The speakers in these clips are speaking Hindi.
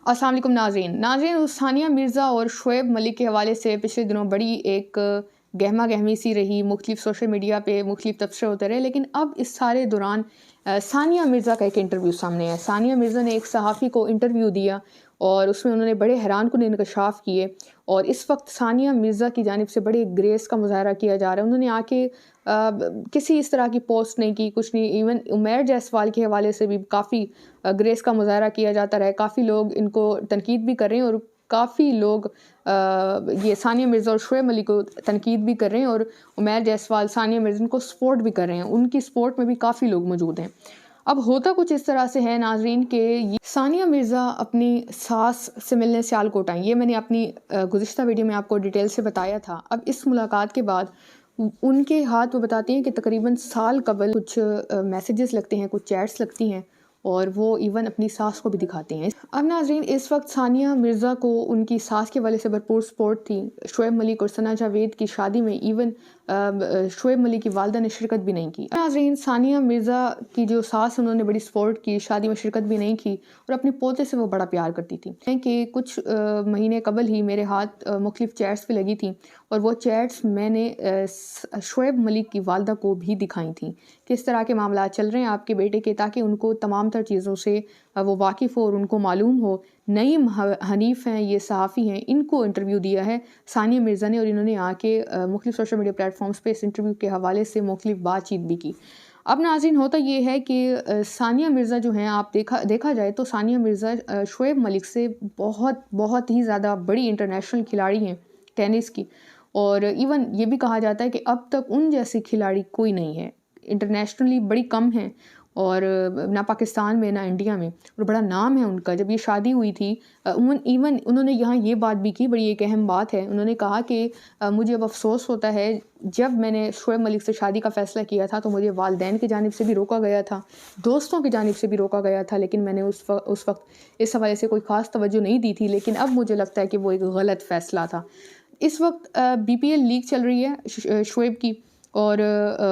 अस्सलाम वालेकुम नाज़रीन, सानिया मिर्ज़ा और शुएब मलिक के हवाले से पिछले दिनों बड़ी एक गहमा गहमी सी रही। मुख्तलिफ सोशल मीडिया पे मुख्तलिफ तबसरे होते रहे, लेकिन अब इस सारे दौरान सानिया मिर्ज़ा का एक इंटरव्यू सामने आया। सानिया मिर्ज़ा ने एक सहाफ़ी को इंटरव्यू दिया और उसमें उन्होंने बड़े हैरानकुन इंकशाफ किए। और इस वक्त सानिया मिर्ज़ा की जानिब से बड़े ग्रेस का मुज़ाहरा किया जा रहा है। उन्होंने आके किसी इस तरह की पोस्ट नहीं की, कुछ नहीं। इवन उमैर जायसवाल के हवाले से भी काफ़ी ग्रेस का मुज़ाहरा किया जाता रहा है। काफ़ी लोग इनको तनकीद भी कर रहे हैं और काफ़ी लोग ये सानिया मिर्ज़ा और शुएब मलिक को तनकीद भी कर रहे हैं और उमैर जायसवाल सानिया मिर्ज़ा को सपोर्ट भी कर रहे हैं। उनकी सपोर्ट में भी काफ़ी लोग मौजूद हैं। अब होता कुछ इस तरह से है नाज़रीन के सानिया मिर्ज़ा अपनी सास से मिलने सियालकोट आई। ये मैंने अपनी गुज़िश्ता वीडियो में आपको डिटेल से बताया था। अब इस मुलाकात के बाद उनके हाथ वो बताती हैं कि तकरीबन साल कबल कुछ मैसेजेस लगते हैं, कुछ चैट्स लगती हैं और वो इवन अपनी सास को भी दिखाते हैं। अब नाज़रीन, इस वक्त सानिया मिर्ज़ा को उनकी सास के वाले से भरपूर सपोर्ट थी। शुएब मलिक और सना जावेद की शादी में इवन शुएब मलिक की वालदा ने शिरकत भी नहीं की। नाज़रीन, सानिया मिर्ज़ा की जो सास उन्होंने बड़ी सपोर्ट की, शादी में शिरकत भी नहीं की और अपने पोते से वो बड़ा प्यार करती थी। कि कुछ महीने कबल ही मेरे हाथ मुख्तलिफ चैट्स पे लगी थी और वो चैट्स मैंने शुएब मलिक की वालदा को भी दिखाई थी। किस तरह के मामला चल रहे हैं आपके बेटे के, ताकि उनको तमाम तर चीज़ों से वो वाकिफ़ हो और उनको मालूम हो। नईम हनीफ़ हैं, ये सहाफ़ी हैं, इनको इंटरव्यू दिया है सानिया मिर्ज़ा ने और इन्होंने आके मुख्तलिफ सोशल मीडिया प्लेटफॉर्म्स पे इस इंटरव्यू के हवाले से मुख्तलिफ बातचीत भी की। अब नाज़रीन, होता ये है कि सानिया मिर्ज़ा जो हैं, आप देखा जाए तो सानिया मिर्ज़ा शुएब मलिक से बहुत ही ज़्यादा बड़ी इंटरनेशनल खिलाड़ी हैं टेनिस की। और इवन ये भी कहा जाता है कि अब तक उन जैसी खिलाड़ी कोई नहीं है। इंटरनेशनली बड़ी कम हैं और ना पाकिस्तान में ना इंडिया में, और बड़ा नाम है उनका। जब ये शादी हुई थी इवन उन्होंने यहाँ ये बात भी की, बड़ी एक अहम बात है। उन्होंने कहा कि मुझे अब अफसोस होता है, जब मैंने शुएब मलिक से शादी का फ़ैसला किया था तो मुझे वालदैन की जानिब से भी रोका गया था, दोस्तों की जानिब से भी रोका गया था, लेकिन मैंने उस वक्त इस हवाले से कोई ख़ास तवज्जो नहीं दी थी। लेकिन अब मुझे लगता है कि वो एक गलत फ़ैसला था। इस वक्त BPL लीग चल रही है शुएब की और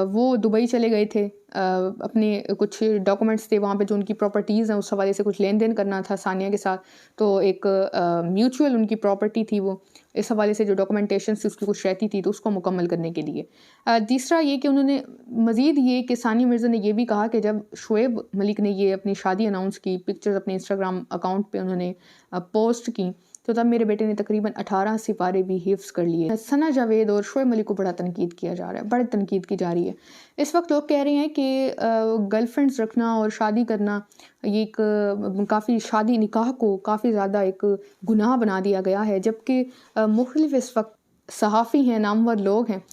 वो दुबई चले गए थे। अपने कुछ डॉक्यूमेंट्स थे वहाँ पे, जो उनकी प्रॉपर्टीज़ हैं, उस हवाले से कुछ लेन देन करना था सानिया के साथ। तो एक म्यूचुअल उनकी प्रॉपर्टी थी, वो इस हवाले से जो डॉक्यूमेंटेशन थी उसकी कुछ रहती थी, तो उसको मुकम्मल करने के लिए। तीसरा ये कि उन्होंने मज़ीद ये कि सानिया मिर्ज़ा ने ये भी कहा कि जब शुएब मलिक ने ये अपनी शादी अनाउंस की, पिक्चर्स अपने इंस्टाग्राम अकाउंट पे उन्होंने पोस्ट की, तो तब मेरे बेटे ने तकरीबन 18 सिपारे भी हिफ्ज़ कर लिए। सना जावेद और शुएब मलिक को बड़ा तनकीद किया जा रहा है, बड़ी तनकीद की जा रही है। इस वक्त लोग कह रहे हैं कि गर्लफ्रेंड्स रखना और शादी करना, ये एक काफ़ी शादी निकाह को काफ़ी ज़्यादा एक गुनाह बना दिया गया है। जबकि मुख्तलिफ इस वक्त सहाफ़ी हैं, नामवर लोग हैं,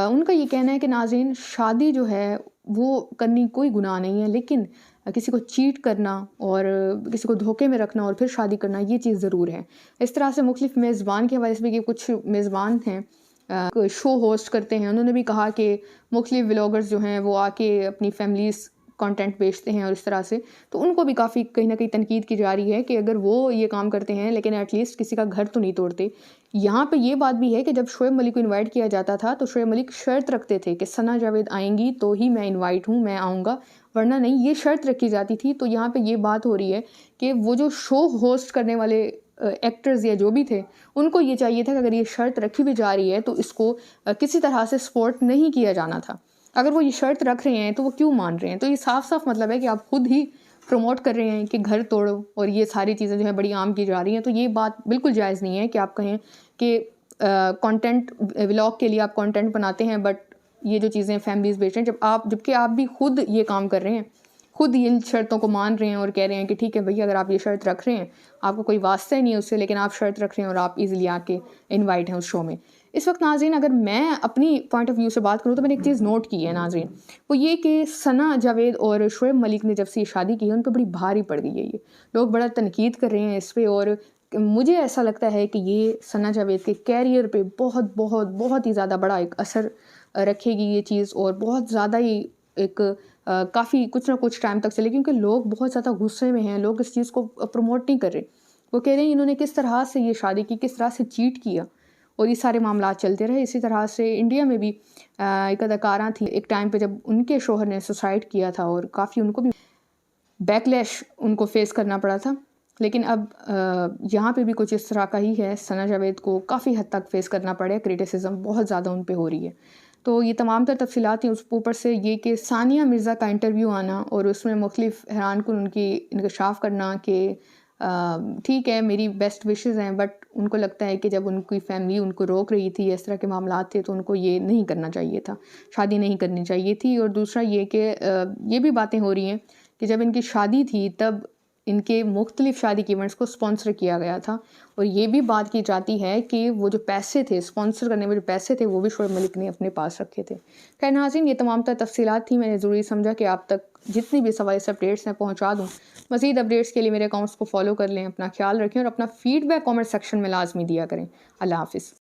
उनका ये कहना है कि नाज़रीन, शादी जो है वो करनी कोई गुनाह नहीं है, लेकिन किसी को चीट करना और किसी को धोखे में रखना और फिर शादी करना, ये चीज़ ज़रूर है। इस तरह से मुख्तलिफ मेज़बान के हवाले से भी, कि कुछ मेज़बान हैं शो होस्ट करते हैं, उन्होंने भी कहा कि मुख्तलिफ व्लॉगर्स जो हैं वो आके अपनी फैमिलीज़ कंटेंट बेचते हैं और इस तरह से, तो उनको भी काफ़ी कहीं ना कहीं तनकीद की जा रही है कि अगर वो ये काम करते हैं लेकिन एटलीस्ट किसी का घर तो नहीं तोड़ते। यहाँ पे ये बात भी है कि जब शुएब मलिक को इनवाइट किया जाता था तो शुएब मलिक शर्त रखते थे कि सना जावेद आएंगी तो ही मैं इनवाइट हूँ, मैं आऊँगा, वरना नहीं, ये शर्त रखी जाती थी। तो यहाँ पे ये बात हो रही है कि वो जो शो होस्ट करने वाले एक्टर्स या जो भी थे, उनको ये चाहिए था कि अगर ये शर्त रखी भी जा रही है तो इसको किसी तरह से सपोर्ट नहीं किया जाना था। अगर वो ये शर्त रख रहे हैं तो वो क्यों मान रहे हैं? तो ये साफ साफ मतलब है कि आप खुद ही प्रमोट कर रहे हैं कि घर तोड़ो और ये सारी चीज़ें जो है बड़ी आम की जा रही हैं। तो ये बात बिल्कुल जायज़ नहीं है कि आप कहें कि कंटेंट व्लॉग के लिए आप कंटेंट बनाते हैं, बट ये जो चीज़ें फैमिलीज़ बेच रहे हैं, जबकि आप भी खुद ये काम कर रहे हैं, खुद इन शर्तों को मान रहे हैं और कह रहे हैं कि ठीक है भैया, अगर आप ये शर्त रख रहे हैं, आपको कोई वास्ता ही नहीं है उससे, लेकिन आप शर्त रख रहे हैं और आप इजीली आके इनवाइट हैं उस शो में। इस वक्त नाज़रीन, अगर मैं अपनी पॉइंट ऑफ व्यू से बात करूँ तो मैंने एक चीज़ नोट की है नाज़रीन, वो ये कि सना जावेद और शुएब मलिक ने जब से ये शादी की है, उन पर बड़ी भारी पड़ गई है। ये लोग बड़ा तनकीद कर रहे हैं इस पर, और मुझे ऐसा लगता है कि ये सना जावेद के कैरियर पे बहुत बहुत बहुत ही ज़्यादा बड़ा एक असर रखेगी ये चीज़, और बहुत ज़्यादा ही एक काफ़ी कुछ ना कुछ टाइम तक चले, क्योंकि लोग बहुत ज़्यादा गुस्से में हैं। लोग इस चीज़ को प्रमोट नहीं कर रहे। वो कह रहे हैं इन्होंने किस तरह से ये शादी की, किस तरह से चीट किया, और ये सारे मामला चलते रहे। इसी तरह से इंडिया में भी एक अदाकारा थी, एक टाइम पे जब उनके शोहर ने सुसाइड किया था और काफ़ी उनको भी बैकलैश उनको फेस करना पड़ा था। लेकिन अब यहाँ पे भी कुछ इस तरह का ही है। सना जावेद को काफ़ी हद तक फेस करना पड़े, क्रिटिसिज्म बहुत ज़्यादा उन पे हो रही है। तो ये तमाम तर तफसीलात थी। उस ऊपर से ये कि सानिया मिर्ज़ा का इंटरव्यू आना और उसमें मुख्तलिफ हैरानकुन उनकी इंकशाफ करना कि ठीक है मेरी बेस्ट विशेज़ हैं, बट उनको लगता है कि जब उनकी फैमिली उनको रोक रही थी, इस तरह के मामलात थे, तो उनको ये नहीं करना चाहिए था, शादी नहीं करनी चाहिए थी। और दूसरा ये कि ये भी बातें हो रही हैं कि जब इनकी शादी थी तब इनके मुख्तलिफ शादी के इवेंट्स को स्पॉन्सर किया गया था। और ये भी बात की जाती है कि वो जो पैसे थे स्पॉन्सर करने में, जो पैसे थे वो भी शोएब मलिक ने अपने पास रखे थे। खैर नाज़रीन, ये तमाम तर तफसीलात थी, मैंने ज़रूरी समझा कि आप तक जितनी भी सवाल अपडेट्स हैं पहुँचा दूँ। मज़ीद अपडेट्स के लिए मेरे अकाउंट्स को फॉलो कर लें, अपना ख्याल रखें और अपना फ़ीडबैक कॉमेंट सेक्शन में लाजमी दिया करें। अल्लाह हाफ़िज़।